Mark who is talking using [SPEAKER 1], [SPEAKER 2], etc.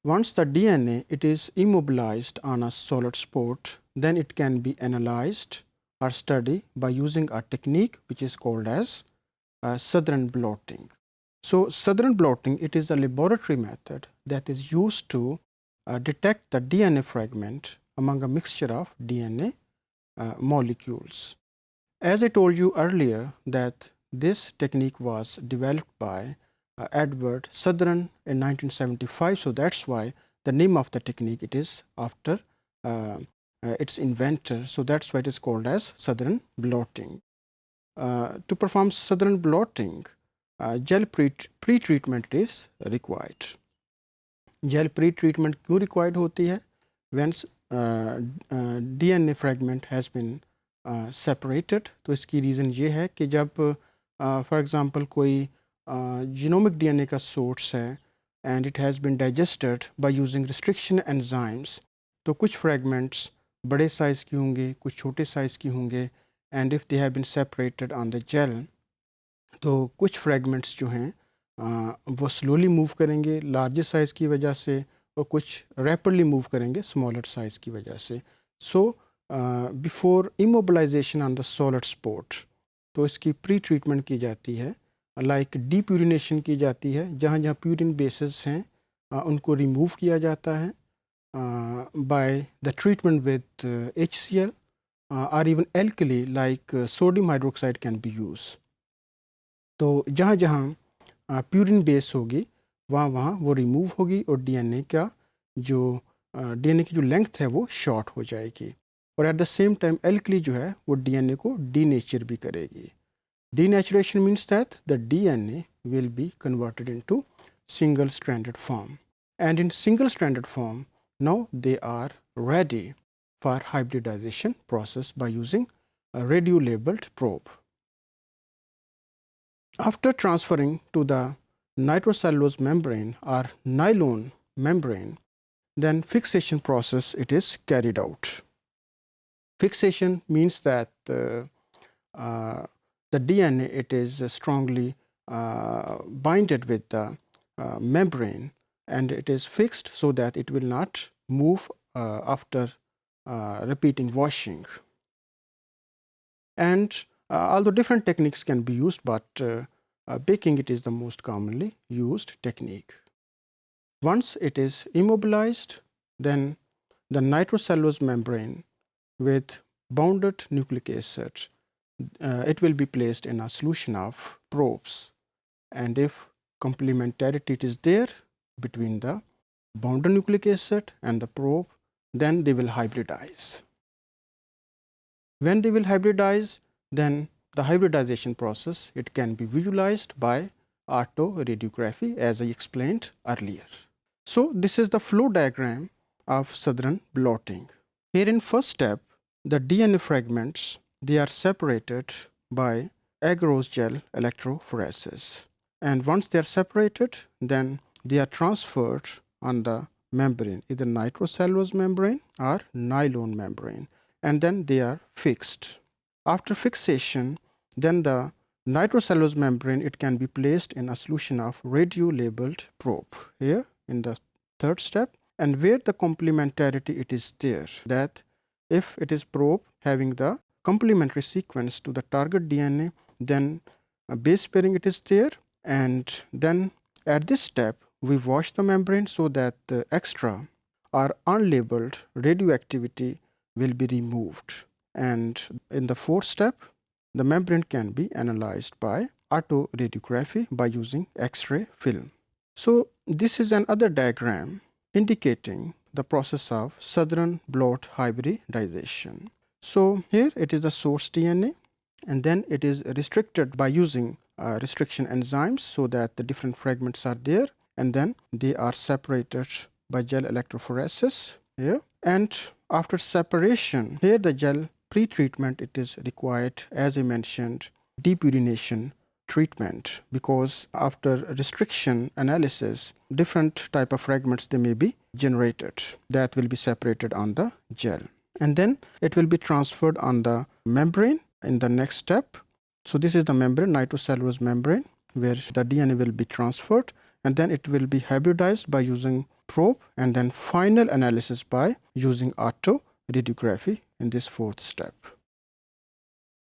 [SPEAKER 1] Once the DNA it is immobilized on a solid spot, then it can be analyzed or studied by using a technique which is called as Southern blotting. So Southern blotting, it is a laboratory method that is used to detect the DNA fragment among a mixture of DNA molecules. As I told you earlier that this technique was developed by Edward Southern in 1975, so that's why the name of the technique it is after its inventor, so that's why it is called as Southern blotting. To perform Southern blotting, gel pre-treatment is required. Gel pre-treatment क्यों required होती है? Once DNA fragment has been separated, तो इसकी reason ये है कि जब for example कोई genomic DNA का source है and it has been digested by using restriction enzymes, तो कुछ fragments बड़े साइज़ की होंगे, कुछ छोटे साइज़ की होंगे, and if they have been separated on the gel, तो कुछ fragments जो हैं वो slowly move करेंगे larger size की वजह से और कुछ rapidly move करेंगे smaller size की वजह से. So before immobilization on the solid spot, तो इसकी pre-treatment की जाती है, like depurination की जाती है, जहाँ जहाँ purine bases हैं उनको remove किया जाता है by the treatment with HCl or even alkali like sodium hydroxide can be used. तो जहाँ जहाँ प्यूरिन बेस होगी वहाँ वहाँ वो रिमूव होगी और डीएनए की जो लेंथ है वो शॉर्ट हो जाएगी और at the same time alkali जो है वो डीएनए को डीनेचर भी करेगी. Denaturation means that the DNA will be converted into single stranded form and in single stranded form now they are ready for hybridization process by using a radio-labeled probe. After transferring to the nitrocellulose membrane or nylon membrane, then fixation process it is carried out. Fixation means that the DNA it is strongly binded with the membrane and it is fixed so that it will not move after repeating washing. And although different techniques can be used, but baking it is the most commonly used technique. Once it is immobilized, then the nitrocellulose membrane with bounded nucleic acid, it will be placed in a solution of probes. And if complementarity is there between the bounded nucleic acid and the probe, then they will hybridize. When they will hybridize, then the hybridization process it can be visualized by autoradiography as I explained earlier. So this is the flow diagram of Southern blotting. Here in first step, the DNA fragments they are separated by agarose gel electrophoresis, and once they are separated, then they are transferred on the membrane, either nitrocellulose membrane or nylon membrane, and then they are fixed. After fixation, then the nitrocellulose membrane it can be placed in a solution of radio-labeled probe here in the third step, and where the complementarity it is there, that if it is probe having the complementary sequence to the target DNA, then a base pairing it is there, and then at this step we wash the membrane so that the extra or unlabeled radioactivity will be removed. And in the fourth step, the membrane can be analyzed by autoradiography by using X-ray film. So this is another diagram indicating the process of Southern blot hybridization. So here it is the source DNA, and then it is restricted by using restriction enzymes so that the different fragments are there, and then they are separated by gel electrophoresis here. And after separation, here the gel pre-treatment it is required, as I mentioned, depurination treatment, because after restriction analysis, different type of fragments they may be generated that will be separated on the gel, and then it will be transferred on the membrane in the next step. So this is the membrane, nitrocellulose membrane, where the DNA will be transferred, and then it will be hybridized by using probe, and then final analysis by using auto radiography in this fourth step.